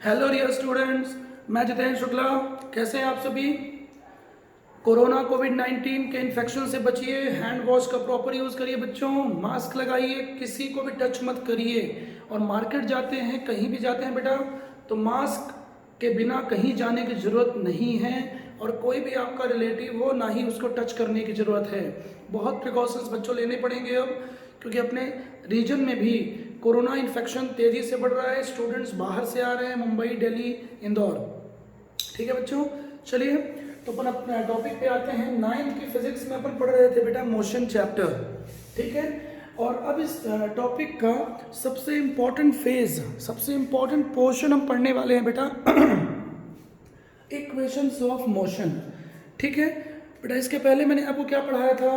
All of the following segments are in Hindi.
हेलो डियर स्टूडेंट्स, मैं जितेंद्र शुक्ला। कैसे हैं आप सभी? कोरोना कोविड-19 के इन्फेक्शन से बचिए, हैंड वॉश का प्रॉपर यूज़ करिए बच्चों, मास्क लगाइए, किसी को भी टच मत करिए। और मार्केट जाते हैं, कहीं भी जाते हैं बेटा, तो मास्क के बिना कहीं जाने की ज़रूरत नहीं है। और कोई भी आपका रिलेटिव हो, ना ही उसको टच करने की ज़रूरत है। बहुत प्रिकॉशंस बच्चों लेने पड़ेंगे अब, क्योंकि अपने रीजन में भी कोरोना इन्फेक्शन तेज़ी से बढ़ रहा है। स्टूडेंट्स बाहर से आ रहे हैं, मुंबई, दिल्ली, इंदौर। ठीक है बच्चों, चलिए तो अपन अपने टॉपिक पे आते हैं। 9th की फिजिक्स में अपन पढ़ रहे थे बेटा मोशन चैप्टर, ठीक है। और अब इस टॉपिक का सबसे इम्पोर्टेंट फेज, सबसे इम्पोर्टेंट पोर्शन हम पढ़ने वाले हैं बेटा इक्वेशंस ऑफ मोशन। ठीक है बेटा, इसके पहले मैंने आपको क्या पढ़ाया था?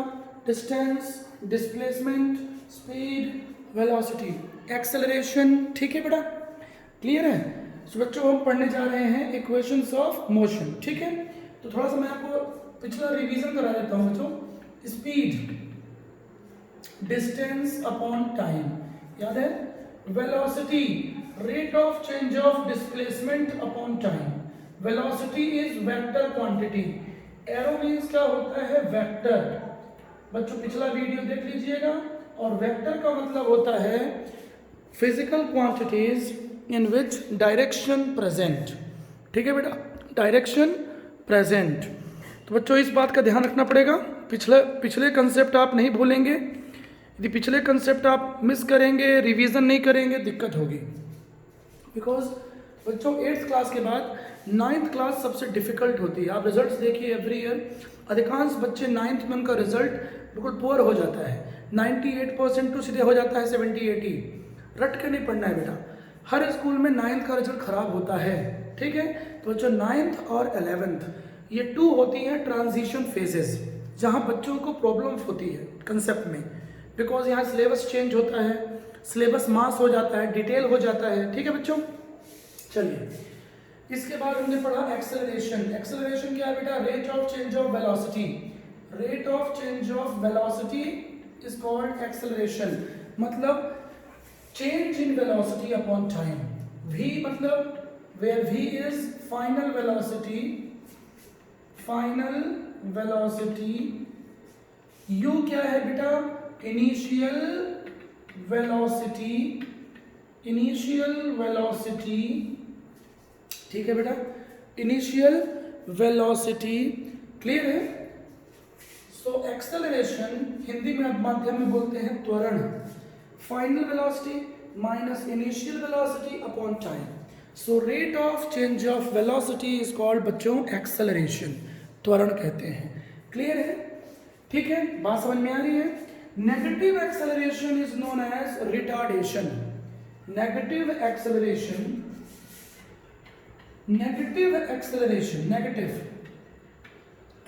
Distance, displacement, speed, velocity, acceleration. ठीक है बेटा, क्लियर है? तो बच्चों हम पढ़ने जा रहे हैं इक्वेशंस ऑफ मोशन। ठीक है, तो थोड़ा सा मैं आपको पिछला रिवीजन करा देता हूं बच्चों। स्पीड, डिस्टेंस अपॉन टाइम, याद है? Velocity, rate of change of displacement upon time. Velocity is vector quantity. Arrow means क्या होता है? वेक्टर। बच्चों पिछला वीडियो देख लीजिएगा। और वेक्टर का मतलब होता है physical quantities in which direction present. ठीक है बेटा, डायरेक्शन प्रेजेंट। तो बच्चों इस बात का ध्यान रखना पड़ेगा, पिछले कंसेप्ट आप नहीं भूलेंगे। यदि पिछले कंसेप्ट आप मिस करेंगे, रिवीजन नहीं करेंगे, दिक्कत होगी। बिकॉज बच्चों 8th क्लास के बाद 9th क्लास सबसे डिफिकल्ट होती है। आप रिजल्ट्स देखिए एवरी ईयर, अधिकांश बच्चे 9th में उनका रिजल्ट बिल्कुल पुअर हो जाता है। 98% तो सीधे हो जाता है 70-80। रट के नहीं पढ़ना है बेटा, हर स्कूल में 9th का रिजल्ट खराब होता है। ठीक है, तो बच्चों 9th और 11th ये 2 होती हैं ट्रांजिशन फेजेस, जहाँ बच्चों को प्रॉब्लम होती है कंसेप्ट में। बिकॉज यहाँ सिलेबस चेंज होता है, सिलेबस मास हो जाता है, डिटेल हो जाता है। ठीक है बच्चों, चलिए इसके बाद हमने पढ़ा एक्सेलरेशन। एक्सेलरेशन क्या है बेटा? Rate of change of velocity. Rate of change of velocity is called acceleration. मतलब change in velocity upon time. v मतलब where v is final velocity, final velocity. u क्या है बेटा? Initial velocity, initial velocity. ठीक है बेटा, इनिशियल वेलोसिटी। क्लियर है? सो एक्सेलरेशन हिंदी में माध्यम में बोलते हैं त्वरण। Final velocity minus initial velocity upon time. So rate of change of velocity is called बच्चों एक्सेलरेशन, त्वरण कहते हैं। क्लियर है? ठीक है, बात समझ में आ रही है? Negative acceleration is known as retardation. Negative acceleration, negative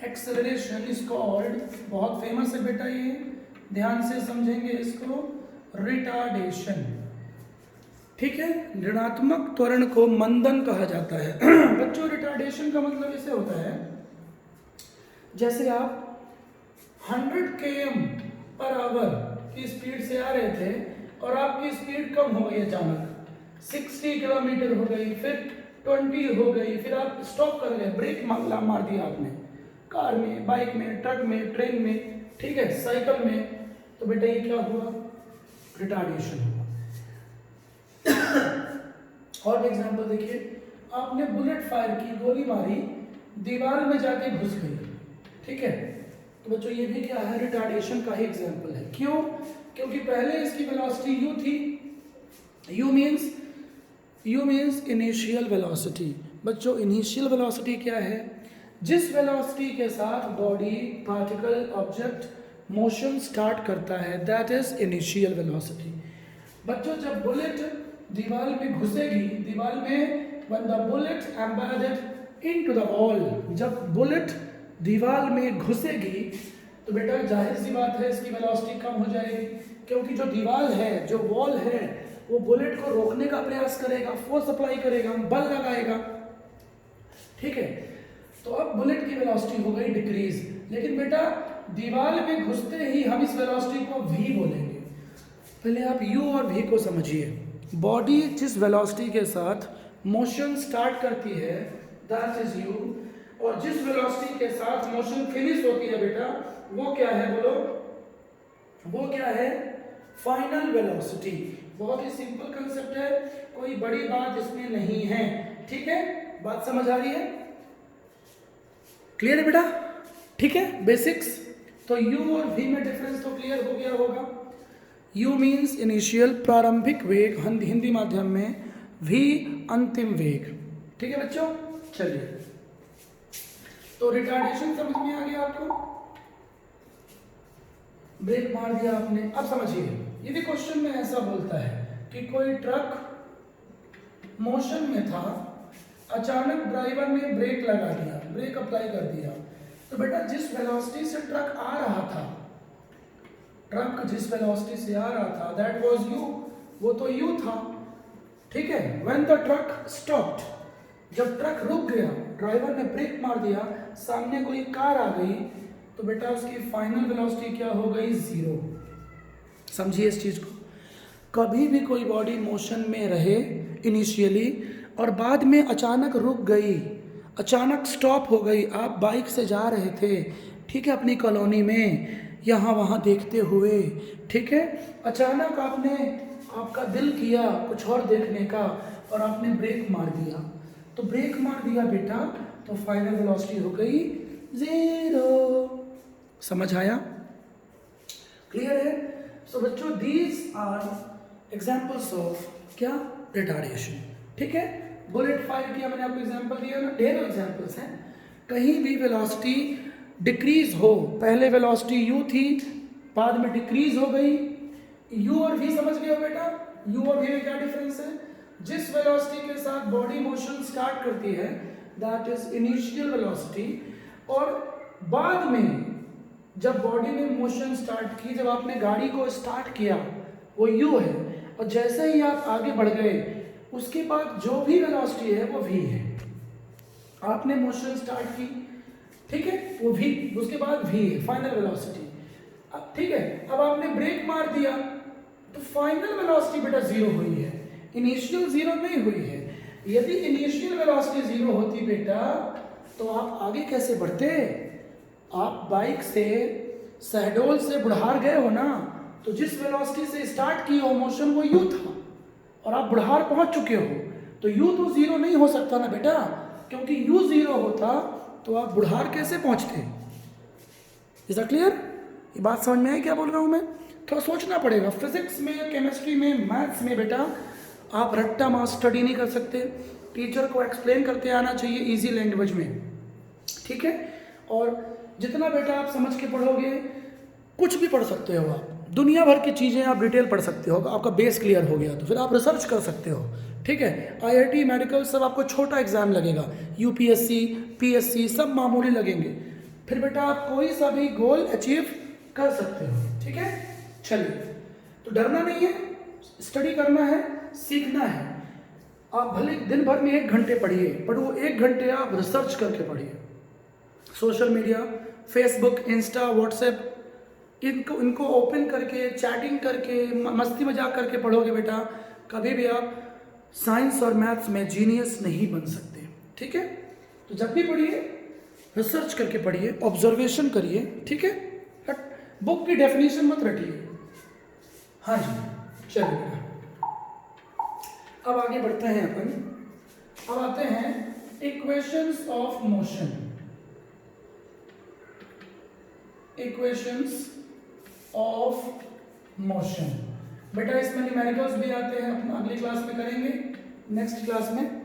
acceleration is called, बहुत फेमस है बेटा ये, ध्यान से समझेंगे इसको, रिटार्डेशन। ठीक है, ऋणात्मक त्वरण को मंदन कहा जाता है। बच्चों रिटार्डेशन का मतलब इसे होता है, जैसे आप 100 km पर आवर की स्पीड से आ रहे थे और आपकी स्पीड कम हो गई अचानक, 60 किलोमीटर हो गई, फिर 20 हो गई, फिर आप स्टॉप कर गए, ब्रेक मार दिया आपने, कार में, बाइक में, ट्रक में, ट्रेन में, ठीक है, साइकिल में, तो बेटा ये क्या हुआ? रिटार्डेशन हुआ। और एग्जांपल देखिए, आपने बुलेट फायर की, गोली मारी, दीवार में जाके घुस गई। ठीक है, तो बच्चों ये भी क्या है? रिटार्डेशन का ही एग्जांपल है। क्यों? क्योंकि पहले इसकी वेलोसिटी u थी। u means initial velocity. बच्चों इनिशियल वेलोसिटी क्या है? जिस वेलोसिटी के साथ body, particle, object motion start करता है, दैट इज इनिशियल वेलोसिटी। बच्चों जब बुलेट दीवार में घुसेगी, दीवार में when the bullet embedded into the wall, जब बुलेट दीवार में घुसेगी तो बेटा जाहिर सी बात है इसकी वेलोसिटी कम हो जाएगी, क्योंकि जो दीवार है, जो वॉल है, वो बुलेट को रोकने का प्रयास करेगा, फोर्स अप्लाई करेगा, बल लगाएगा। ठीक है, तो अब बुलेट की वेलोसिटी हो गई डिक्रीज। लेकिन बेटा दीवार में घुसते ही हम इस वेलोसिटी को v बोलेंगे। पहले आप u और v को समझिए। बॉडी जिस वेलोसिटी के साथ मोशन स्टार्ट करती है दैट इज यू, और जिस वेलोसिटी के साथ मोशन फिनिश होती है बेटा वो क्या है बोलो, वो क्या है, फाइनल वेलोसिटी। बहुत ही सिंपल कंसेप्ट है, कोई बड़ी बात इसमें नहीं है, ठीक है, बात समझ आ रही है, क्लियर है बेटा, ठीक है, बेसिक्स। तो u और v में डिफरेंस तो क्लियर हो गया होगा। u मीन्स इनिशियल प्रारंभिक वेग हिंदी माध्यम में, v अंतिम वेग, ठीक है बच्चों। चलिए, तो रिटार्डेशन समझ में आ गया आपको, ब्रेक मार दिया आपने। अब समझिए, यदि क्वेश्चन में ऐसा बोलता है कि कोई ट्रक मोशन में था, अचानक ड्राइवर ने ब्रेक लगा दिया, ब्रेक अप्लाई कर दिया, तो बेटा जिस वेलोसिटी से ट्रक आ रहा था, ट्रक जिस वेलोसिटी से आ रहा था दैट वाज u, वो तो u था, ठीक है। व्हेन द ट्रक स्टॉप्ड, जब ट्रक रुक गया, ड्राइवर ने ब्रेक मार दिया, सामने कोई कार आ गई, तो बेटा उसकी फाइनल वेलोसिटी क्या हो गई, 0। समझिए इस चीज को, कभी भी कोई बॉडी मोशन में रहे इनिशियली और बाद में अचानक रुक गई, अचानक स्टॉप हो गई, आप बाइक से जा रहे थे, ठीक है, अपनी कॉलोनी में यहाँ वहाँ देखते हुए, ठीक है, अचानक आपका दिल किया कुछ और देखने का और आपने ब्रेक मार दिया, तो ब्रेक मार दिया बेटा तो फाइनल वेलोसिटी हो गई 0। समझ आया, क्लियर है। सो बच्चों, दीज आर एग्जाम्पल्स ऑफ क्या, रिटार्डेशन, ठीक है। बुलेट फायर किया मैंने आपको, एग्जाम्पल दिया ना, ढेरों एग्जाम्पल्स हैं। कहीं भी वेलोसिटी डिक्रीज हो, पहले वेलोसिटी u थी, बाद में डिक्रीज हो गई, u और v समझ गए हो बेटा, u और v में क्या डिफरेंस है, जिस वेलोसिटी के साथ बॉडी मोशन स्टार्ट करती है दैट इज इनिशियल वेलोसिटी, और बाद में जब बॉडी ने मोशन स्टार्ट की, जब आपने गाड़ी को स्टार्ट किया वो u है, और जैसे ही आप आगे बढ़ गए उसके बाद जो भी वेलोसिटी है वो v है। आपने मोशन स्टार्ट की, ठीक है, वो v, उसके बाद v है फाइनल वेलोसिटी। अब ठीक है, अब आपने ब्रेक मार दिया तो फाइनल वेलोसिटी बेटा 0 हुई है, इनिशियल 0 नहीं हुई है। यदि इनिशियल वेलोसिटी 0 होती बेटा तो आप आगे कैसे बढ़ते, आप बाइक से शहडोल से बुढ़ार गए हो ना, तो जिस वेलोसिटी से स्टार्ट की हो मोशन वो u था, और आप बुढ़ार पहुंच चुके हो, तो u तो 0 नहीं हो सकता ना बेटा, क्योंकि u 0 होता तो आप बुढ़ार कैसे पहुंचते। इज दैट क्लियर, ये बात समझ में आई क्या बोल रहा हूं मैं, थोड़ा सोचना पड़ेगा। फिजिक्स में, केमिस्ट्री में, मैथ्स में बेटा आप रट्टा मार स्टडी नहीं कर सकते, टीचर को एक्सप्लेन करते आना चाहिए इजी लैंग्वेज में, ठीक है। और जितना बेटा आप समझ के पढ़ोगे, कुछ भी पढ़ सकते हो आप, दुनिया भर की चीज़ें आप डिटेल पढ़ सकते हो, आपका बेस क्लियर हो गया तो फिर आप रिसर्च कर सकते हो, ठीक है। IIT मेडिकल सब आपको छोटा एग्जाम लगेगा, UPSC PSC सब मामूली लगेंगे, फिर बेटा आप कोई सा भी गोल अचीव कर सकते हो, ठीक है। चलिए, तो डरना नहीं है, स्टडी करना है, सीखना है। आप भले दिन भर में 1 घंटे पढ़िए, पर वो 1 घंटे आप रिसर्च करके पढ़िए। Social media, Facebook, Insta, WhatsApp, इनको ओपन करके, चैटिंग करके, मस्ती मजाक करके पढ़ोगे बेटा, कभी भी आप साइंस और मैथ्स में जीनियस नहीं बन सकते, ठीक है। तो जब भी पढ़िए रिसर्च करके पढ़िए, ऑब्जर्वेशन करिए, ठीक है, बुक की डेफिनेशन मत रटिए। हाँ जी, चलिए बेटा, अब आगे बढ़ते हैं अपन, अब आते हैं equations of motion, equations of motion. बेटा इसमें न्यूमेरिकल्स भी आते हैं, अपन अगली क्लास में करेंगे, नेक्स्ट क्लास में,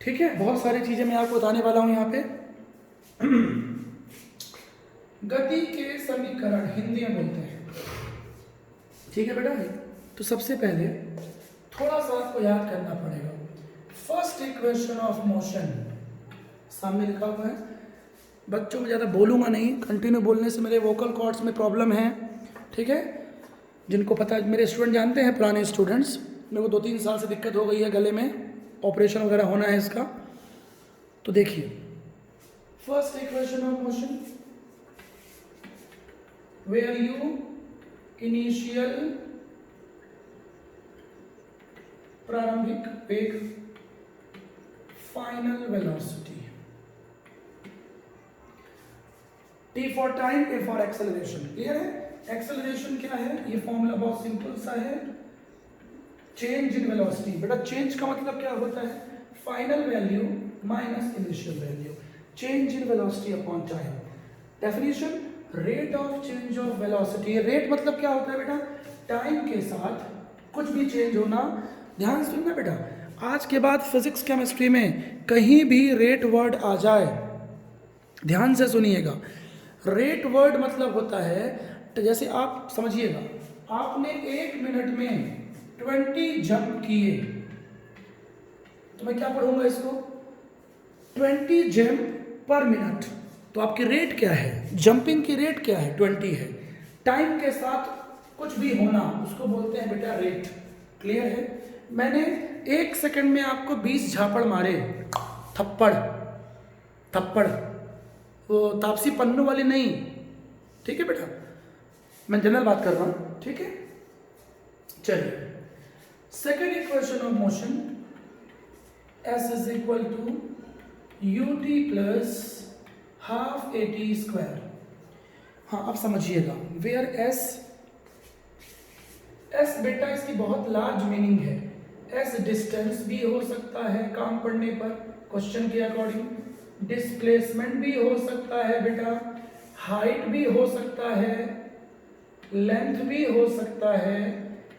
ठीक है। बहुत सारी चीजें मैं आपको बताने वाला हूं यहाँ पे। गति के समीकरण हिंदी में बोलते हैं, ठीक है बेटा। तो सबसे पहले थोड़ा सा आपको याद करना पड़ेगा। फर्स्ट इक्वेशन ऑफ मोशन सामने लिखा हुआ है, बच्चों में ज़्यादा बोलूँगा नहीं, कंटिन्यू बोलने से मेरे वोकल कॉर्ड्स में प्रॉब्लम है, ठीक है। जिनको पता, मेरे स्टूडेंट जानते हैं, पुराने स्टूडेंट्स, मेरे को 2-3 साल से दिक्कत हो गई है गले में, ऑपरेशन वगैरह होना है इसका। तो देखिए, first equation of motion, where u initial प्रारंभिक वेग, final velocity. T for time, A for acceleration. Clear है? एक्सेलरेशन क्या है? ये फॉर्मूला बहुत सिंपल सा है, चेंज इन वेलोसिटी। बेटा चेंज का मतलब क्या होता है? Final value minus initial value, change in velocity upon time. Definition, rate of change of velocity. Rate मतलब क्या होता है बेटा? टाइम के साथ कुछ भी चेंज होना। ध्यान से सुनना बेटा, आज के बाद फिजिक्स केमिस्ट्री में कहीं भी रेट वर्ड आ जाए, ध्यान से सुनिएगा। रेट वर्ड मतलब होता है, तो जैसे आप समझिएगा, आपने 1 मिनट में 20 जंप किए, तो मैं क्या पढ़ूंगा इसको? 20 जंप पर मिनट। तो आपकी रेट क्या है? जंपिंग की रेट क्या है? 20 है। टाइम के साथ कुछ भी होना उसको बोलते हैं बेटा रेट। क्लियर है? मैंने 1 सेकंड में आपको 20 झापड़ मारे, थप्पड़ थप्पड़, वो तापसी पन्नू वाली नहीं, ठीक है बेटा, मैं जनरल बात कर रहा हूं, ठीक है। चलिए, second equation of motion, S is equal to ut plus half AT square. हाँ अब समझिएगा, वेयर S बेटा इसकी बहुत लार्ज मीनिंग है। S डिस्टेंस भी हो सकता है काम पढ़ने पर क्वेश्चन के अकॉर्डिंग, डिस्प्लेसमेंट भी हो सकता है बेटा, हाइट भी हो सकता है, लेंथ भी हो सकता है,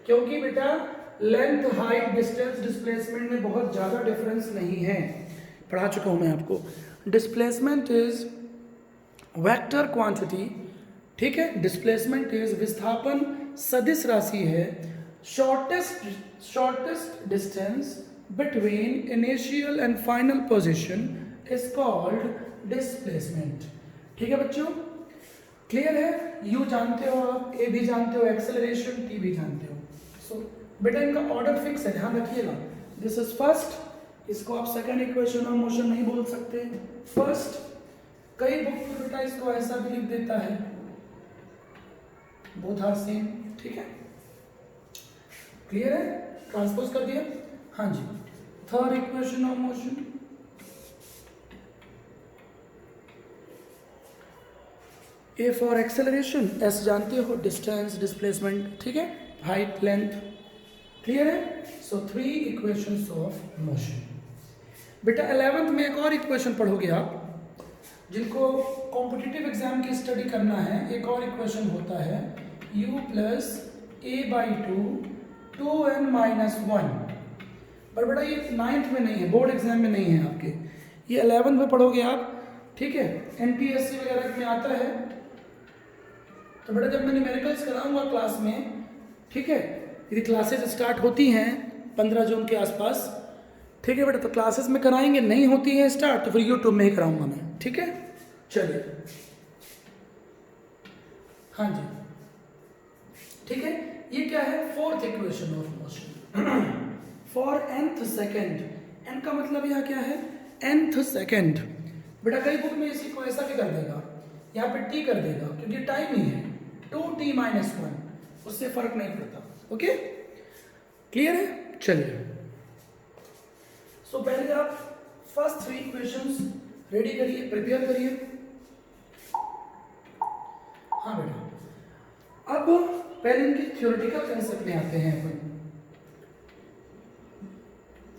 क्योंकि बेटा लेंथ, हाइट, डिस्टेंस, डिस्प्लेसमेंट में बहुत ज़्यादा डिफरेंस नहीं है, पढ़ा चुका हूँ मैं आपको। डिस्प्लेसमेंट इज वेक्टर क्वांटिटी, ठीक है, डिस्प्लेसमेंट इज विस्थापन सदिश राशि है, shortest distance between initial and final position is called displacement. ठीक है बच्चों, क्लियर है? यू जानते हो आप, ए भी जानते हो, एक्सेलरेशन टी भी जानते हो। सो बेटा इनका ऑर्डर फिक्स है, ध्यान रखिएगा। दिस इज फर्स्ट, इसको आप सेकंड इक्वेशन ऑफ मोशन नहीं बोल सकते, फर्स्ट। कई बुक में बेटा इसको ऐसा भी लिख देता है, बोथ आर सेम, ठीक है, क्लियर है? ट्रांसपोज कर दिया? हाँ जी। Third equation of motion, A for acceleration, S जानते हो, डिस्टेंस, डिस्प्लेसमेंट, ठीक है, हाइट, लेंथ, क्लियर है? सो 3 इक्वेशंस ऑफ मोशन। बेटा 11th में एक और इक्वेशन पढ़ोगे आप, जिनको कॉम्पिटिटिव एग्जाम की स्टडी करना है। एक और इक्वेशन होता है u plus a/2 2n minus 1। पर बेटा ये 9th में नहीं है, बोर्ड एग्जाम में नहीं है आपके, ये 11th में पढ़ोगे आप, ठीक है, NPSC वगैरह में आता है। तो बेटा जब मैं न्यूमेरिकल्स कराऊंगा क्लास में, ठीक है, यदि क्लासेस स्टार्ट होती हैं 15 जून के आसपास, ठीक है बेटा, तो क्लासेस में कराएंगे, नहीं होती है स्टार्ट तो फिर यूट्यूब में ही कराऊंगा मैं, ठीक है। चलिए, हाँ जी, ठीक है, ये क्या है? Fourth equation of motion for nth second. n का मतलब यहाँ क्या है? nth second. बेटा कई बुक में इसी को ऐसा भी कर देगा, यहाँ पे t कर देगा, क्योंकि टाइम ही है, 2t माइनस 1, उससे फर्क नहीं पड़ता। ओके, क्लियर है? चलिए, सो पहले आप फर्स्ट 3 इक्वेशंस रेडी करिए, प्रिपेयर करिए। हाँ बेटा, अब पहले इनकी थ्योरेटिकल कंसेप्ट में आते हैं अपन।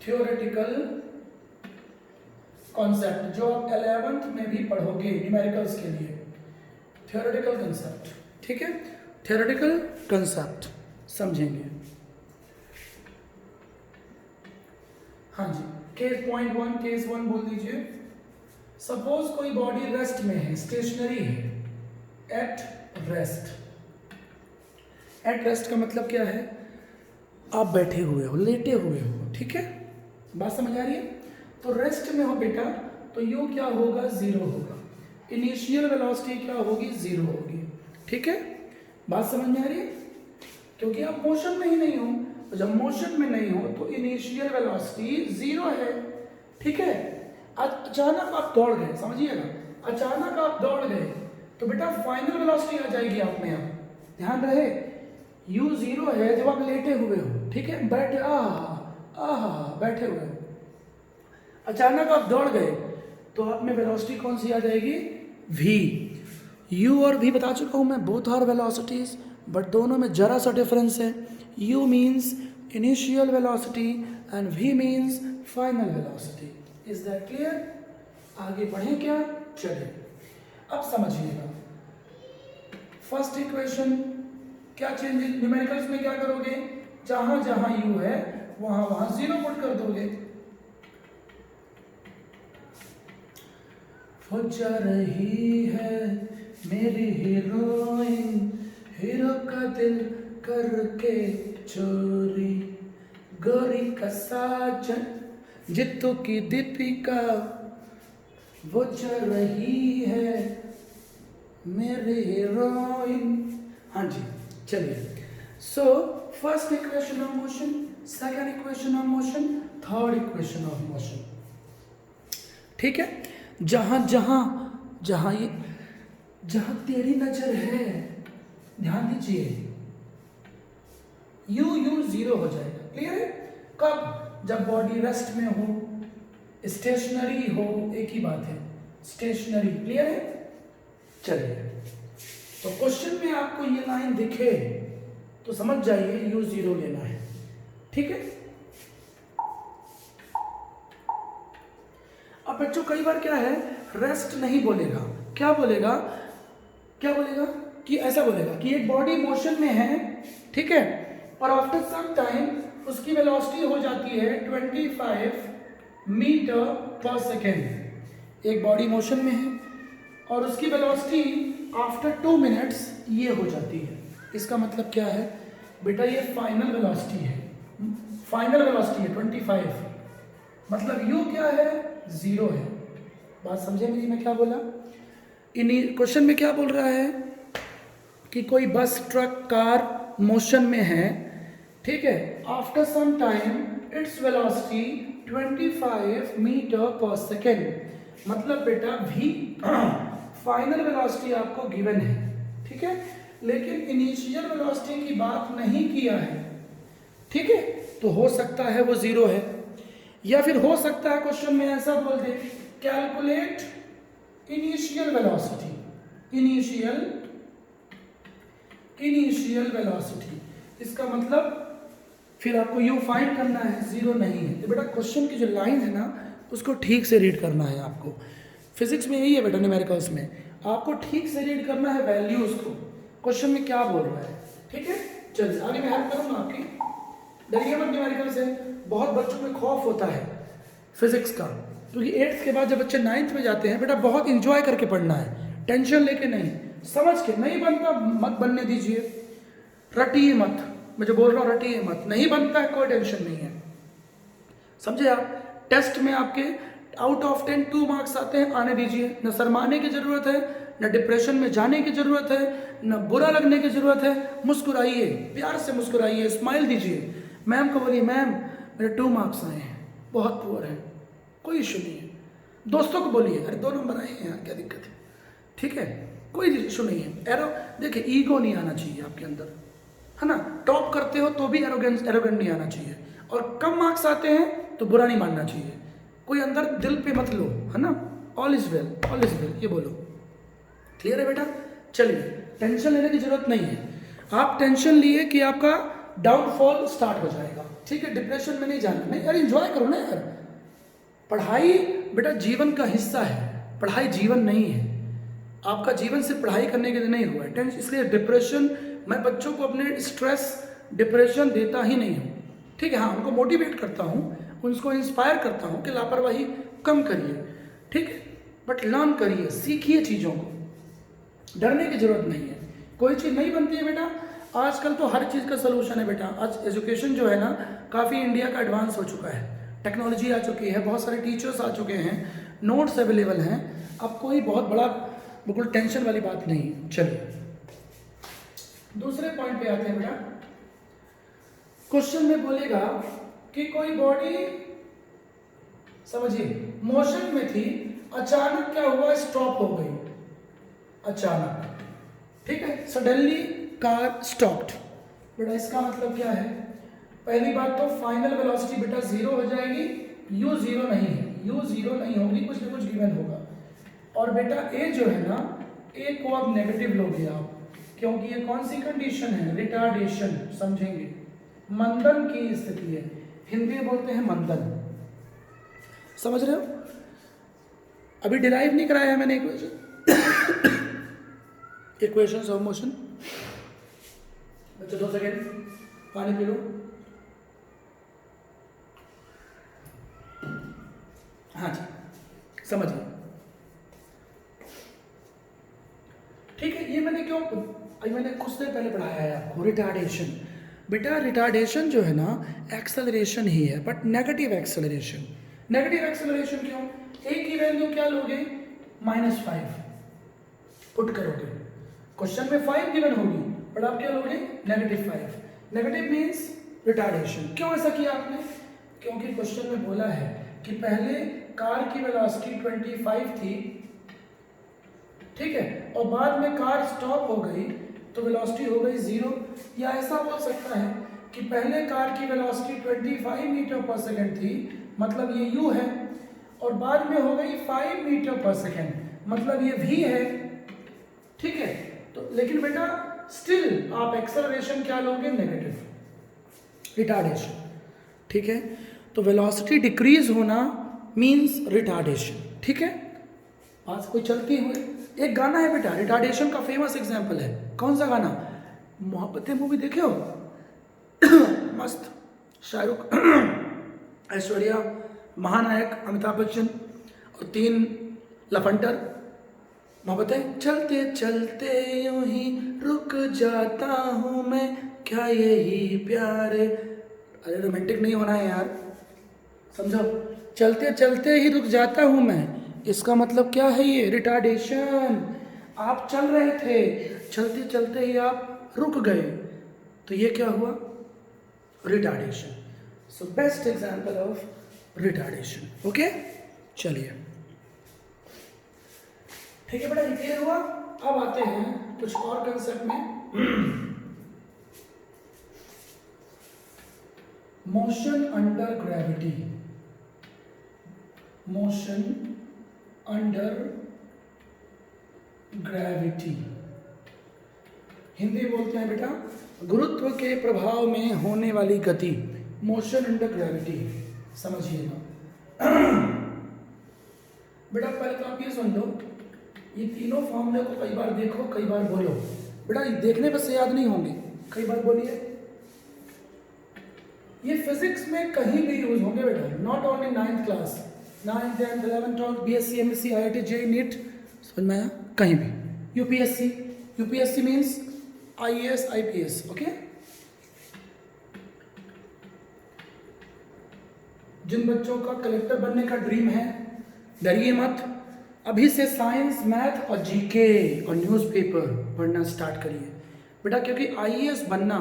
थ्योरेटिकल कॉन्सेप्ट जो आप 11th में भी पढ़ोगे न्यूमेरिकल्स के लिए, थ्योरेटिकल कंसेप्ट, ठीक है, थ्योरेटिकल कंसेप्ट समझेंगे। हाँ जी, केस पॉइंट 1, केस 1 बोल दीजिए। सपोज कोई बॉडी रेस्ट में है, स्टेशनरी है, एट रेस्ट। एट रेस्ट का मतलब क्या है? आप बैठे हुए हो, लेटे हुए हो, ठीक है, बात समझ आ रही है? तो रेस्ट में हो बेटा, तो यू क्या होगा? 0 होगा। इनिशियल वेलोसिटी क्या होगी? 0 होगी, ठीक है, बात समझ में आ रही है? क्योंकि आप मोशन में ही नहीं हो, तो जब मोशन में नहीं हो तो इनिशियल वेलोसिटी 0 है, ठीक है। अचानक आप दौड़ गए, समझिएगा, अचानक आप दौड़ गए तो बेटा फाइनल वेलोसिटी आ जाएगी आप में। आप ध्यान रहे, u 0 है जब आप लेटे हुए हो, ठीक है, बैठे बैठे हुए हो। अचानक आप दौड़ गए तो आप में वेलोसिटी कौन सी आ जाएगी, v। u और v बता चुका हूँ मैं, बोथ आर वेलोसिटीज, बट दोनों में जरा सा डिफरेंस है। u means initial velocity and v means final velocity. Is that clear? आगे बढ़े क्या? चलिए अब समझिएगा। फर्स्ट इक्वेशन क्या चेंज, न्यूमेरिकल्स में क्या करोगे, जहां जहां u है वहां वहां जीरो पुट कर दोगे। वो जा रही है मेरी हीरोइन, हीरो का दिल करके चोरी, गोरी का साजन जित्तू की दीपिका, वो जा रही है मेरी हीरोइन। हाँ जी चलिए। So first equation of motion, second equation of motion, third equation of motion. ठीक है, जहां जहां जहां ये जहां तेरी नजर है, ध्यान दीजिए, यू यू जीरो हो जाएगा। क्लियर है? कब? जब बॉडी रेस्ट में हो, स्टेशनरी हो, एक ही बात है, स्टेशनरी। क्लियर है? चलिए, तो क्वेश्चन में आपको ये लाइन दिखे तो समझ जाइए यू जीरो लेना है। ठीक है? अब बच्चों कई बार क्या है, रेस्ट नहीं बोलेगा, क्या बोलेगा, क्या बोलेगा कि ऐसा बोलेगा कि एक बॉडी मोशन में है, ठीक है, और आफ्टर सम टाइम उसकी वेलोसिटी हो जाती है 25 मीटर पर सेकेंड। एक बॉडी मोशन में है और उसकी वेलोसिटी आफ्टर 2 मिनट्स ये हो जाती है। इसका मतलब क्या है बेटा, ये फाइनल वेलोसिटी है, फाइनल वेलोसिटी है 25, मतलब यू क्या है, जीरो है। बात समझे मेरी, मैं क्या बोला? इन्हीं क्वेश्चन में क्या बोल रहा है कि कोई बस, ट्रक, कार मोशन में है, ठीक है, after some time it's velocity 25 metre per second, मतलब बेटा v फाइनल वेलोसिटी आपको गिवन है, ठीक है, लेकिन इनिशियल वेलोसिटी की बात नहीं किया है। ठीक है, तो हो सकता है वो जीरो है, या फिर हो सकता है क्वेश्चन में ऐसा बोल दे, calculate initial velocity, initial velocity. इसका मतलब फिर आपको यू फाइंड करना है, जीरो नहीं है। तो बेटा क्वेश्चन की जो लाइन है ना, उसको ठीक से रीड करना है आपको। फिजिक्स में यही है बेटा, न्यूमेरिकल्स में आपको ठीक से रीड करना है वैल्यूज को, क्वेश्चन में क्या बोल रहा है। ठीक है, चलिए आगे मैं हेल्प करूँगा आपकी। डरिए मत न्यूमेरिकल से, बहुत बच्चों में खौफ होता है फिजिक्स का, क्योंकि 8th के बाद जब बच्चे 9th में जाते हैं बेटा, बहुत इंजॉय करके पढ़ना है, टेंशन लेके नहीं, समझ के। नहीं बनता मत बनने दीजिए, रटिए मत, मैं जो बोल रहा हूँ रटिए मत, नहीं बनता है कोई टेंशन नहीं है, समझे आप। टेस्ट में आपके आउट ऑफ 10 2 मार्क्स आते हैं, आने दीजिए, न शर्माने की जरूरत है, न डिप्रेशन में जाने की जरूरत है, न बुरा लगने की जरूरत है। मुस्कुराइए, प्यार से मुस्कुराइए, स्माइल दीजिए। मैम को बोलिए, मैम मेरे 2 मार्क्स आए हैं, बहुत पुअर है, कोई इशू नहीं है। दोस्तों को बोलिए, अरे 2 नंबर आए हैं यार, क्या दिक्कत है, ठीक है, कोई इशू नहीं है। एरो देखिए, ईगो नहीं आना चाहिए आपके अंदर, है ना। टॉप करते हो तो भी एरोगेंट नहीं आना चाहिए, और कम मार्क्स आते हैं तो बुरा नहीं मानना चाहिए। कोई अंदर दिल पे मत लो, है ना। All is well, all is well, ये बोलो। क्लियर है बेटा? चलिए, टेंशन लेने की जरूरत नहीं है। आप टेंशन लिए कि आपका डाउनफॉल स्टार्ट हो जाएगा, ठीक है, डिप्रेशन में नहीं जाना। नहीं यार, एंजॉय करो ना यार, पढ़ाई बेटा जीवन का हिस्सा है, पढ़ाई जीवन नहीं है। आपका जीवन सिर्फ पढ़ाई करने के लिए नहीं हुआ है। टेंशन, इसलिए डिप्रेशन, मैं बच्चों को अपने स्ट्रेस, डिप्रेशन देता ही नहीं हूँ, ठीक है। हाँ, उनको मोटिवेट करता हूँ, उनको इंस्पायर करता हूँ कि लापरवाही कम करिए, ठीक है, बट लर्न करिए, सीखिए चीज़ों को, डरने की जरूरत नहीं है। कोई चीज़ नहीं बनती है बेटा, आजकल तो हर चीज़ का सलूशन है बेटा। आज एजुकेशन जो है ना, काफ़ी इंडिया का एडवांस हो चुका है, टेक्नोलॉजी आ चुकी है, बहुत सारे टीचर्स आ चुके हैं, नोट्स अवेलेबल हैं। अब कोई बहुत बड़ा बिल्कुल टेंशन वाली बात नहीं। चलिए दूसरे पॉइंट पे आते हैं बेटा। क्वेश्चन में बोलेगा कि कोई बॉडी, समझिए, मोशन में थी, अचानक क्या हुआ, स्टॉप हो गई, अचानक, ठीक है, सडनली कार स्टॉप्ड। बेटा इसका मतलब क्या है? पहली बात तो फाइनल वेलोसिटी बेटा जीरो हो जाएगी, यू जीरो नहीं है, यू जीरो नहीं होगी, कुछ ना कुछ गिवन होगा। और बेटा ए जो है ना, ए को अब नेगेटिव लोगे आप, क्योंकि ये कौन सी कंडीशन है, रिटार्डेशन, समझेंगे, मंदन की स्थिति है, हिंदी में बोलते हैं मंदन, समझ रहे हो। अभी डिराइव नहीं कराया मैंने इक्वेशंस ऑफ मोशन। बच्चों 2 सेकेंड पानी पी लो। हाँ जी, समझिए, ठीक है। ये मैंने क्यों, मैंने कुछ देर पहले पढ़ाया है आपको, रिटार्डेशन। बेटा रिटार्डेशन जो है ना, एक्सेलरेशन ही है, but negative acceleration. Negative acceleration क्यों, ए की वैल्यू क्या लोगे, -5 पुट करोगे, क्वेश्चन में 5 गिवन होगी, बट आप क्या लोगे, -5। Negative means retardation. क्यों ऐसा किया आपने, क्योंकि क्वेश्चन में बोला है कि पहले कार की वेलोसिटी 25 थी, ठीक है, और बाद में कार स्टॉप हो गई तो वेलोसिटी हो गई 0। या ऐसा बोल सकता है कि पहले कार की वेलोसिटी 25 मीटर पर सेकेंड थी, मतलब ये u है, और बाद में हो गई 5 मीटर पर सेकेंड, मतलब ये v है, ठीक है। तो लेकिन बेटा स्टिल आप एक्सेलरेशन क्या लोगे, नेगेटिव, रिटार्डेशन, ठीक है। तो वेलोसिटी डिक्रीज होना मींस रिटार्डेशन, ठीक है। आज कोई चलती हुई एक गाना है बेटा, रिटार्डेशन का फेमस एग्जांपल है। कौन सा गाना, मोहब्बतें मूवी देखे हो मस्त, शाहरुख ऐश्वर्या, महानायक अमिताभ बच्चन और 3 लफंटर, मोहब्बतें। चलते चलते यूं ही रुक जाता हूँ मैं, क्या यही प्यार। अरे रोमांटिक नहीं होना है यार, समझो। चलते चलते ही रुक जाता हूँ मैं, इसका मतलब क्या है, ये रिटार्डेशन। आप चल रहे थे, चलते चलते ही आप रुक गए, तो ये क्या हुआ, retardation. So best example of retardation, okay. चलिए ठीक है बेटा, ये क्लियर हुआ। अब आते हैं कुछ और कंसेप्ट में। Motion under gravity, motion under gravity, Hindi बोलते हैं बेटा गुरुत्व के प्रभाव में होने वाली गति, मोशन अंडर ग्रेविटी, समझिएगा। बेटा पहले तो आप ये सुन लो, ये तीनों फॉर्मूले को कई बार देखो, कई बार बोलो। बेटा ये देखने पर से याद नहीं होंगे, कई बार बोलिए। ये फिजिक्स में कहीं भी यूज होंगे बेटा, not only 9th class, 9th 10th 11th 12th BSc MSc IIT JEE NEET, समझ में आया, कहीं भी। UPSC, UPSC means IAS IPS, okay. जिन बच्चों का कलेक्टर बनने का ड्रीम है, डरिए मत, अभी से साइंस, मैथ और जीके और न्यूज़पेपर पढ़ना स्टार्ट करिए बेटा, क्योंकि IAS बनना,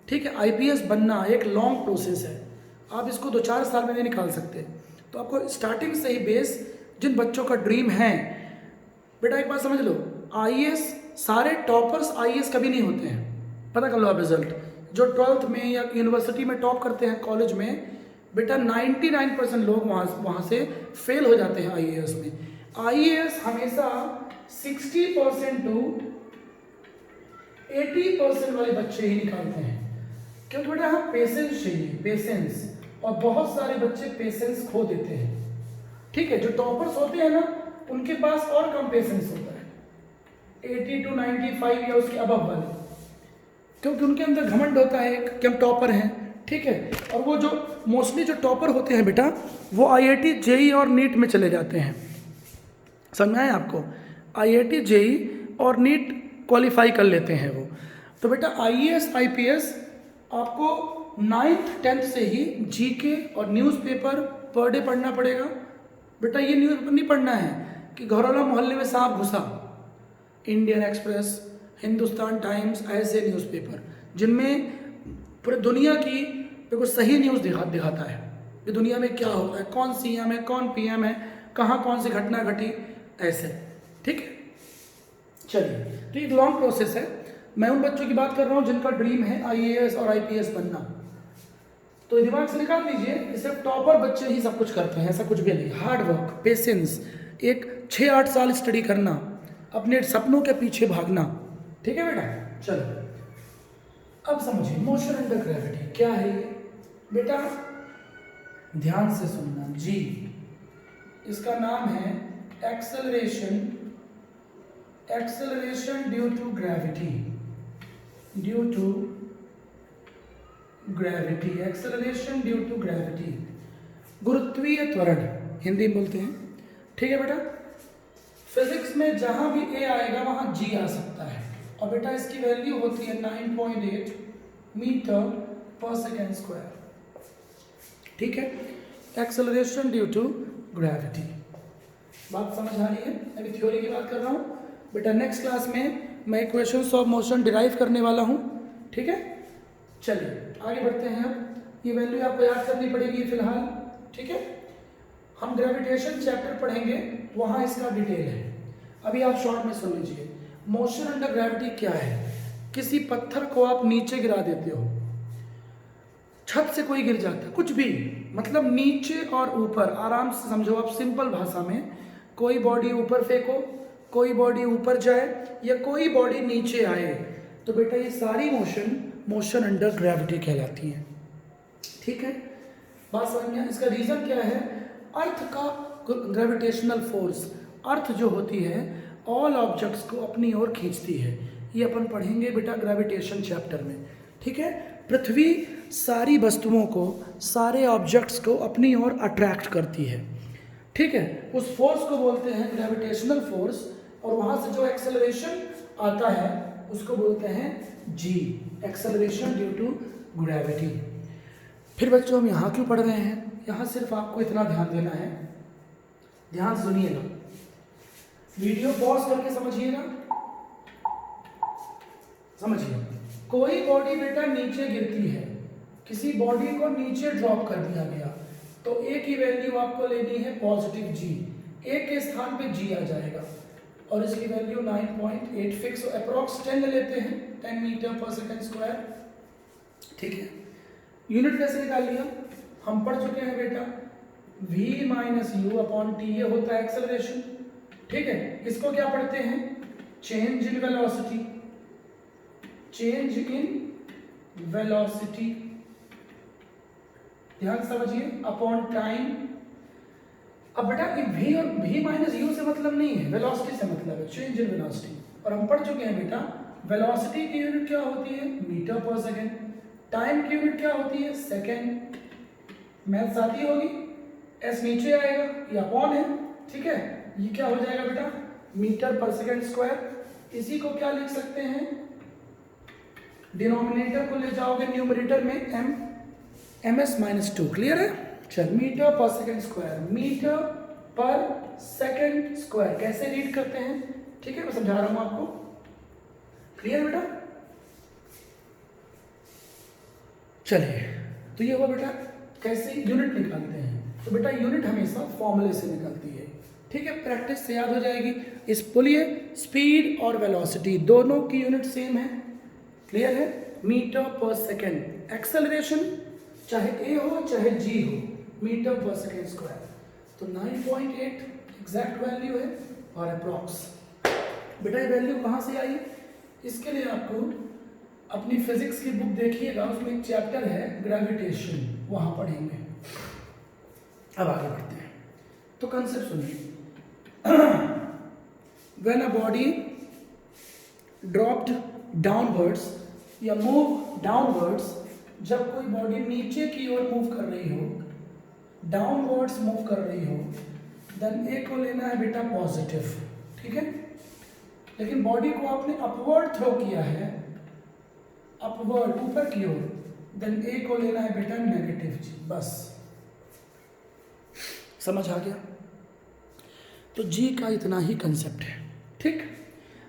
ठीक है, IPS बनना एक लॉन्ग प्रोसेस है, आप इसको 2-4 साल में नहीं निकाल सकते। तो आपको स्टार्टिंग से ही बेस, जिन बच्चों का ड्रीम है बेटा, एक बात समझ लो, IAS सारे टॉपर्स IAS कभी नहीं होते हैं, पता कर लो आप रिजल्ट। जो 12th में या यूनिवर्सिटी में टॉप करते हैं, कॉलेज में, बेटा 99% लोग वहाँ से फेल हो जाते हैं IAS में। IAS हमेशा 60% टू 80% वाले बच्चे ही निकालते हैं, क्योंकि बेटा हम पेशेंस चाहिए, पेशेंस, और बहुत सारे बच्चे पेशेंस खो देते हैं, ठीक है। जो टॉपर्स होते हैं ना, उनके पास और कम पेशेंस होता है, 80 to 95 या उसके अबव वाले, क्योंकि उनके अंदर घमंड होता है कि हम टॉपर हैं, ठीक है। और वो जो मोस्टली जो टॉपर होते हैं बेटा, वो IIT JEE और नीट में चले जाते हैं, समझ में आया आपको, IIT JEE और नीट क्वालिफाई कर लेते हैं वो। तो बेटा IAS IPS आपको 9th 10th से ही जीके और न्यूज़पेपर पर डे पढ़ना पड़ेगा बेटा। ये न्यूज़पेपर नहीं पढ़ना है कि घरौला मोहल्ले में सांप घुसा, इंडियन एक्सप्रेस, हिंदुस्तान टाइम्स, ऐसे न्यूज़पेपर जिनमें पूरे दुनिया की बिल्कुल सही न्यूज़ दिखाता है कि दुनिया में क्या हो रहा है, कौन CM है, कौन PM है, कहाँ कौन सी घटना घटी, ऐसे, ठीक है। चलिए, तो एक लॉन्ग प्रोसेस है। मैं उन बच्चों की बात कर रहा हूँ जिनका ड्रीम है IAS और IPS बनना। तो दिमाग से निकाल दीजिए कि सिर्फ टॉपर बच्चे ही सब कुछ करते हैं, ऐसा कुछ भी नहीं। हार्ड वर्क, पेशेंस, एक 6-8 साल स्टडी करना, अपने सपनों के पीछे भागना। ठीक है बेटा, चलो अब समझिए मोशन अंडर ग्रेविटी क्या है ये। बेटा ध्यान से सुनना जी, इसका नाम है acceleration due to gravity, acceleration due to gravity, गुरुत्वीय त्वरण हिंदी में बोलते हैं। ठीक है बेटा, फिजिक्स में जहां भी ए आएगा वहां जी आ सकता है। और बेटा इसकी वैल्यू होती है 9.8 मीटर पर सेकेंड स्क्वायर। ठीक है, एक्सेलरेशन ड्यू टू ग्रेविटी, बात समझ आ रही है। अभी थ्योरी की बात कर रहा हूँ बेटा, नेक्स्ट क्लास में मैं इक्वेशंस ऑफ मोशन डिराइव करने वाला हूँ। ठीक है, चलिए आगे बढ़ते हैं। अब ये वैल्यू आपको याद करनी पड़ेगी फिलहाल। ठीक है, हम ग्रेविटेशन चैप्टर पढ़ेंगे, वहाँ इसका डिटेल है। अभी आप शॉर्ट में सुन लीजिए। मोशन अंडर ग्रेविटी क्या है? किसी पत्थर को आप नीचे गिरा देते हो, छत से कोई गिर जाता है, कुछ भी, मतलब नीचे और ऊपर, आराम से समझो आप, सिंपल भाषा में, कोई बॉडी ऊपर फेंको, कोई बॉडी ऊपर जाए या कोई बॉडी नीचे आए, तो बेटा ये सारी मोशन अंडर ग्रेविटी कहलाती है। ठीक है, बात समझ में? इसका रीजन क्या है? अर्थ का ग्रेविटेशनल फोर्स, अर्थ जो होती है ऑल ऑब्जेक्ट्स को अपनी ओर खींचती है। ये अपन पढ़ेंगे बेटा ग्रेविटेशन चैप्टर में। ठीक है, पृथ्वी सारी वस्तुओं को, सारे ऑब्जेक्ट्स को अपनी ओर अट्रैक्ट करती है। ठीक है, उस फोर्स को बोलते हैं ग्रेविटेशनल फोर्स, और वहां से जो एक्सेलरेशन आता है उसको बोलते हैं जी, एक्सेलरेशन ड्यू टू ग्रेविटी। फिर बच्चों हम यहाँ क्यों पढ़ रहे हैं? यहाँ सिर्फ आपको इतना ध्यान देना है, ध्यान सुनिएगा, वीडियो पॉज करके समझिएगा, समझिए। कोई बॉडी बेटा नीचे गिरती है, किसी बॉडी को नीचे ड्रॉप कर दिया गया, तो ए की वैल्यू आपको लेनी है पॉजिटिव जी, ए के स्थान पे जी आ जाएगा, और इसकी वैल्यू 9.8 फिक्स, अप्रॉक्स 10 ले लेते हैं, 10 मीटर पर सेकेंड स्क्वायर। ठीक है, यूनिट कैसे निकाल लिया? हम पढ़ चुके हैं बेटा, v minus you upon T, ये होता है एक्सेलरेशन। ठीक है, इसको क्या पढ़ते हैं? Change in velocity, change in velocity, ध्यान समझिए, अपॉन टाइम। अब बेटा ये v और v माइनस यू से मतलब नहीं है, वेलोसिटी से मतलब है, चेंज इन वेलोसिटी। और हम पढ़ चुके हैं बेटा, वेलोसिटी की यूनिट क्या होती है? Metre per second. टाइम की यूनिट क्या होती है? सेकेंड। मैथ्स आती होगी, एस नीचे आएगा, ये अपॉन है। ठीक है, ये क्या हो जाएगा बेटा? Metre per second square. इसी को क्या लिख सकते हैं? डिनोमिनेटर को ले जाओगे न्यूमरेटर में ms माइनस 2। क्लियर है? चल, metre per second square, metre per second square कैसे रीड करते हैं? ठीक है, मैं समझा रहा हूं आपको। क्लियर बेटा? चलिए, तो ये हुआ बेटा कैसे यूनिट निकालते हैं। तो बेटा यूनिट हमेशा फॉर्मूले से निकलती है। ठीक है, प्रैक्टिस से याद हो जाएगी। इस बोलिए, स्पीड और वेलोसिटी दोनों की यूनिट सेम है। क्लियर है? Metre per second. एक्सेलरेशन चाहे ए हो चाहे जी हो, मीटर पर सेकेंड स्क्वायर। तो 9.8 एग्जैक्ट वैल्यू है, और अप्रॉक्स। बेटा ये वैल्यू कहाँ से आई? इसके लिए आपको अपनी फिजिक्स की बुक देखिएगा, उसमें एक चैप्टर है ग्रेविटेशन, वहां पढ़ेंगे। अब आगे बढ़ते हैं, तो कंसेप्ट सुनिए। When a body dropped downwards या मूव डाउनवर्ड्स, जब कोई बॉडी नीचे की ओर मूव कर रही हो, डाउनवर्ड्स मूव कर रही हो, देन ए को लेना है बेटा पॉजिटिव। ठीक है, लेकिन बॉडी को आपने अपवर्ड थ्रो किया है, अपवर्ड ऊपर की ओर, देन ए को लेना है बेटा नेगेटिव। बस समझ आ गया? तो जी का इतना ही कंसेप्ट है। ठीक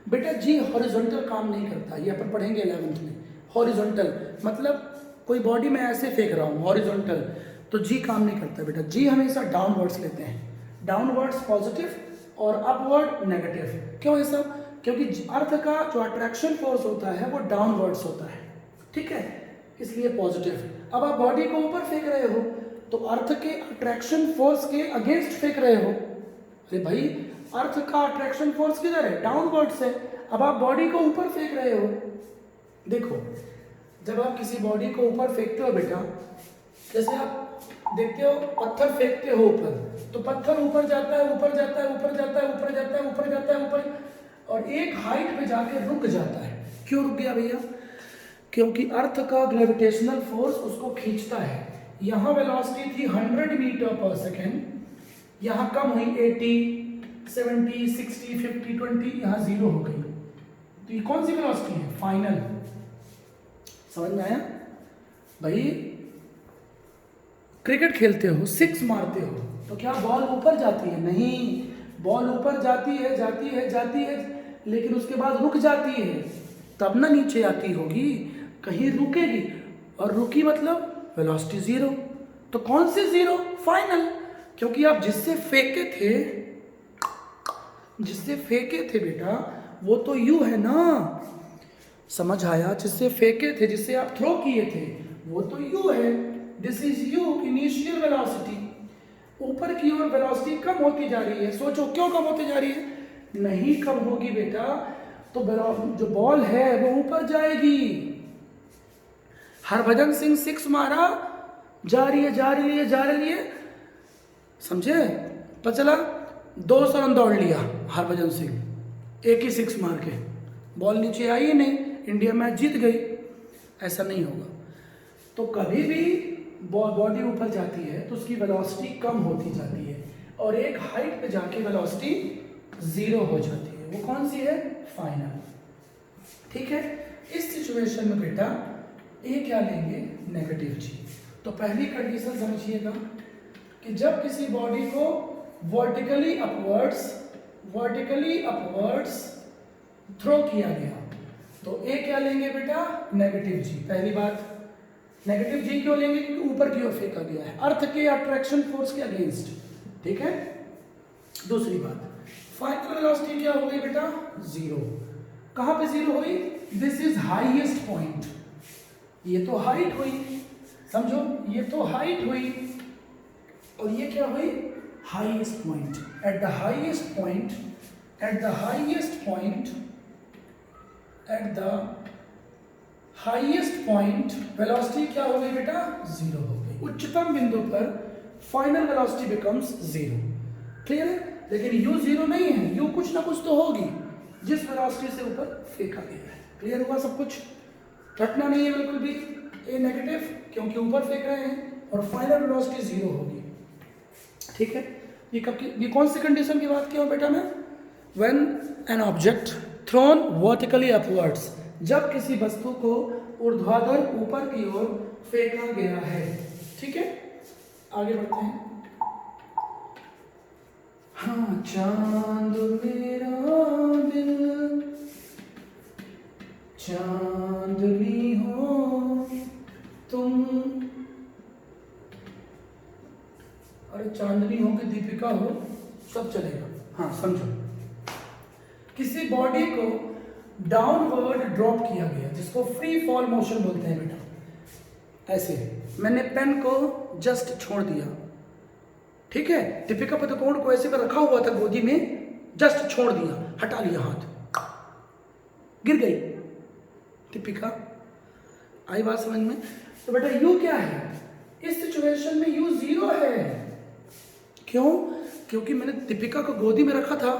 बेटा, जी हॉरिजॉन्टल काम नहीं करता, ये अपन पढ़ेंगे 11th में। हॉरिजॉन्टल मतलब कोई बॉडी में ऐसे फेंक रहा हूँ हॉरिजॉन्टल, तो जी काम नहीं करता बेटा। जी हमेशा डाउनवर्ड्स लेते हैं, डाउनवर्ड्स पॉजिटिव और अपवर्ड नेगेटिव। क्यों ऐसा? क्योंकि अर्थ का जो अट्रैक्शन फोर्स होता है वो डाउनवर्ड्स होता है। ठीक है, इसलिए पॉजिटिव। अब आप बॉडी को ऊपर फेंक रहे हो तो अर्थ के अट्रैक्शन फोर्स के अगेंस्ट फेंक रहे हो। अरे भाई अर्थ का अट्रैक्शन फोर्स किधर है? डाउनवर्ड्स है। अब आप बॉडी को ऊपर फेंक रहे हो। देखो जब आप किसी बॉडी को ऊपर फेंकते हो बेटा, जैसे आप देखते हो पत्थर फेंकते हो ऊपर, तो पत्थर ऊपर जाता है, ऊपर जाता है, ऊपर जाता है, ऊपर जाता है, ऊपर जाता है, ऊपर, और एक हाइट पे जाके रुक जाता है। क्यों रुक गया भैया? क्योंकि अर्थ का ग्रेविटेशनल फोर्स उसको खींचता है। यहाँ वेलोसिटी थी 100 मीटर पर सेकेंड, यहाँ कम हुई 80, 70, 60, 50, 20, यहाँ 0 हो गई। तो ये कौन सी वेलोसिटी है? फाइनल। समझ में आया? भाई क्रिकेट खेलते हो, 6 मारते हो, तो क्या बॉल ऊपर जाती है? नहीं, बॉल ऊपर जाती है, जाती है, जाती है, लेकिन उसके बाद रुक जाती है, तब ना नीचे आती होगी, कहीं रुकेगी, और रुकी मतलब वेलोसिटी 0। तो कौन सी 0? फाइनल। क्योंकि आप जिससे फेंके थे बेटा, वो तो यू है ना। समझ आया? जिससे फेंके थे, जिससे आप थ्रो किए थे, वो तो यू है। This is you, initial velocity. ऊपर की ओर वेलोसिटी कम होती जा रही है। सोचो क्यों कम होती जा रही है? नहीं कम होगी बेटा, तो जो बॉल है वो ऊपर जाएगी। हरभजन सिंह 6 मारा, जा रही है, समझे? पता चला 200 रन दौड़ लिया हरभजन सिंह, एक ही 6 मार के, बॉल नीचे आई ही नहीं, इंडिया मैच जीत गई। ऐसा नहीं होगा। तो कभी भी बॉडी ऊपर जाती है तो उसकी वेलोसिटी कम होती जाती है, और एक हाइट पे जाके वेलोसिटी 0 हो जाती है। वो कौन सी है? फाइनल। ठीक है? इस सिचुएशन में बेटा ए क्या लेंगे? नेगेटिव जी। तो पहली कंडीशन समझिएगा कि जब किसी बॉडी को वर्टिकली अपवर्ड्स थ्रो किया गया, तो ए क्या लेंगे बेटा? नेगेटिव जी। पहली बात, नेगेटिव जी क्यों लेंगे? क्योंकि ऊपर की ओर फेंका गया है, अर्थ के अट्रैक्शन फोर्स के अगेंस्ट। ठीक है? दूसरी बात, फाइनल वेलोसिटी क्या हो गई बेटा? 0। कहां पे 0 हुई? This is highest point. ये तो हाइट हुई, समझो, ये तो हाइट हुई, और ये क्या हुई? Highest point. At the highest point velocity क्या हो गई बेटा? 0 हो गई। उच्चतम बिंदु पर फाइनल वेलोसिटी बिकम्स 0। क्लियर है? लेकिन u 0 नहीं है, u कुछ ना कुछ तो होगी जिस वेलोसिटी से ऊपर फेंका गया है। क्लियर हुआ सब कुछ? रटना नहीं है बिल्कुल भी। ए नेगेटिव क्योंकि ऊपर फेंक रहे हैं, और फाइनल वेलोसिटी 0 होगी। ठीक है? ये कौन सी कंडीशन की बात की हूं बेटा मैं? When an object thrown vertically upwards, जब किसी वस्तु को ऊर्ध्वाधर ऊपर की ओर फेंका गया है। ठीक है? आगे बढ़ते हैं। हाँ, चांद मेरा दिल चांदनी हो तुम, अरे चांदनी हो कि दीपिका हो, सब चलेगा। हाँ समझो, किसी बॉडी को डाउनवर्ड ड्रॉप किया गया, जिसको फ्री फॉल मोशन बोलते हैं बेटा। ऐसे मैंने पेन को जस्ट छोड़ दिया, ठीक है? दीपिका पदुकोण को ऐसे पर रखा हुआ था गोदी में, जस्ट छोड़ दिया, हटा लिया हाथ, गिर गई दीपिका। आई बात समझ में? तो बेटा यू क्या है? इस सिचुएशन में यू 0 है। क्यों? क्योंकि मैंने दीपिका को गोदी में रखा था,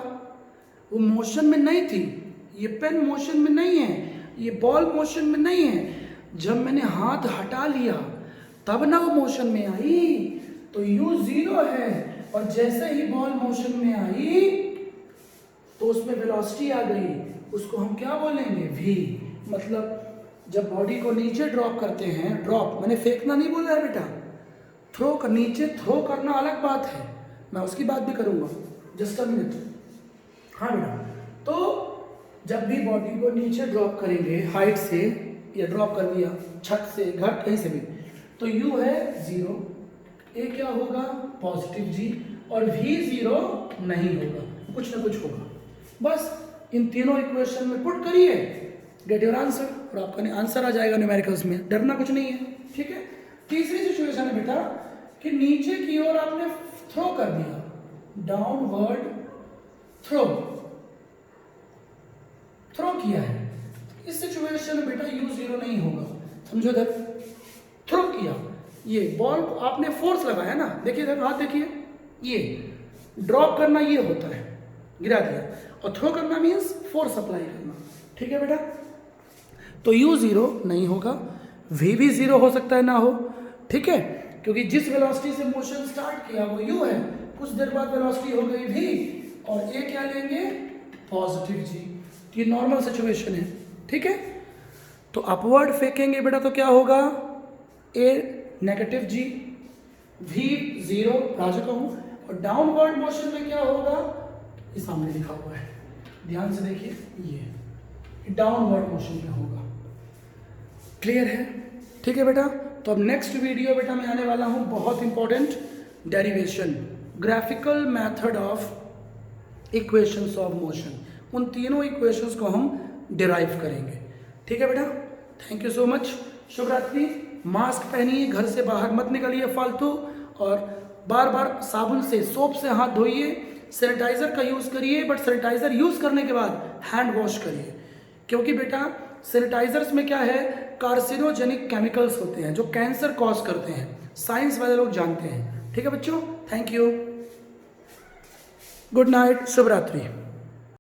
वो मोशन में नहीं थी, ये पेन मोशन में नहीं है, ये बॉल मोशन में नहीं है। जब मैंने हाथ हटा लिया तब ना वो मोशन में आई, तो u 0 है। और जैसे ही बॉल मोशन में आई तो उसमें वेलोसिटी आ गई, उसको हम क्या बोलेंगे? v। मतलब जब बॉडी को नीचे ड्रॉप करते हैं, ड्रॉप मैंने फेंकना नहीं बोला है बेटा, थ्रो कर, नीचे थ्रो करना अलग बात है, मैं उसकी बात भी करूंगा, जस्ट अ मिनट। हाँ बेटा, तो जब भी बॉडी को नीचे ड्रॉप करेंगे हाइट से, या ड्रॉप कर दिया छत से, घर कहीं से भी, तो u है 0, a क्या होगा? पॉजिटिव g, और v 0 नहीं होगा, कुछ ना कुछ होगा। बस इन तीनों इक्वेशन में पुट करिए, गेट योर आंसर, और आपका आंसर आ जाएगा न्यूमेरिकल्स में। डरना कुछ नहीं है। ठीक है? तीसरी सिचुएशन है बेटा कि नीचे की ओर आपने थ्रो कर दिया, डाउनवर्ड थ्रो किया है, इस सिचुएशन में बेटा u0 नहीं होगा। समझो इधर थ्रो किया, ये बॉल आपने फोर्स लगाया ना, देखिए इधर हाथ देखिए, ये ड्रॉप करना ये होता है, गिरा दिया, और थ्रो करना मीन्स फोर्स अप्लाई करना। ठीक है बेटा, तो u0 नहीं होगा, v भी 0 हो सकता है ना हो। ठीक है, क्योंकि जिस वेलोसिटी से मोशन स्टार्ट किया वो u है, कुछ देर बाद वेलोसिटी हो गई v, और a क्या लेंगे, पॉजिटिव g। ये नॉर्मल सिचुएशन है। ठीक है, तो अपवर्ड फेंकेंगे बेटा तो क्या होगा, a negative g, v 0 Raju का हूं, और डाउनवर्ड मोशन में क्या होगा, ये सामने लिखा हुआ है, ध्यान से देखिए, ये डाउनवर्ड मोशन में होगा। क्लियर है? ठीक है बेटा, तो अब नेक्स्ट वीडियो बेटा मैं आने वाला हूं, बहुत important, derivation, graphical method of equations of motion, उन तीनों इक्वेशंस को हम डिराइव करेंगे। ठीक है बेटा, थैंक यू सो मच, शुभ रात्रि। मास्क पहनिए, घर से बाहर मत निकलिए फालतू, और बार बार साबुन से, सोप से हाथ धोइए, सैनिटाइजर का यूज़ करिए, बट सैनिटाइजर यूज़ करने के बाद हैंड वॉश करिए, क्योंकि बेटा सैनिटाइजर्स में क्या है, कार्सिनोजेनिक केमिकल्स होते हैं जो कैंसर कॉज करते हैं, साइंस वाले लोग जानते हैं। ठीक है बच्चों, थैंक यू, गुड नाइट, शुभ रात्रि।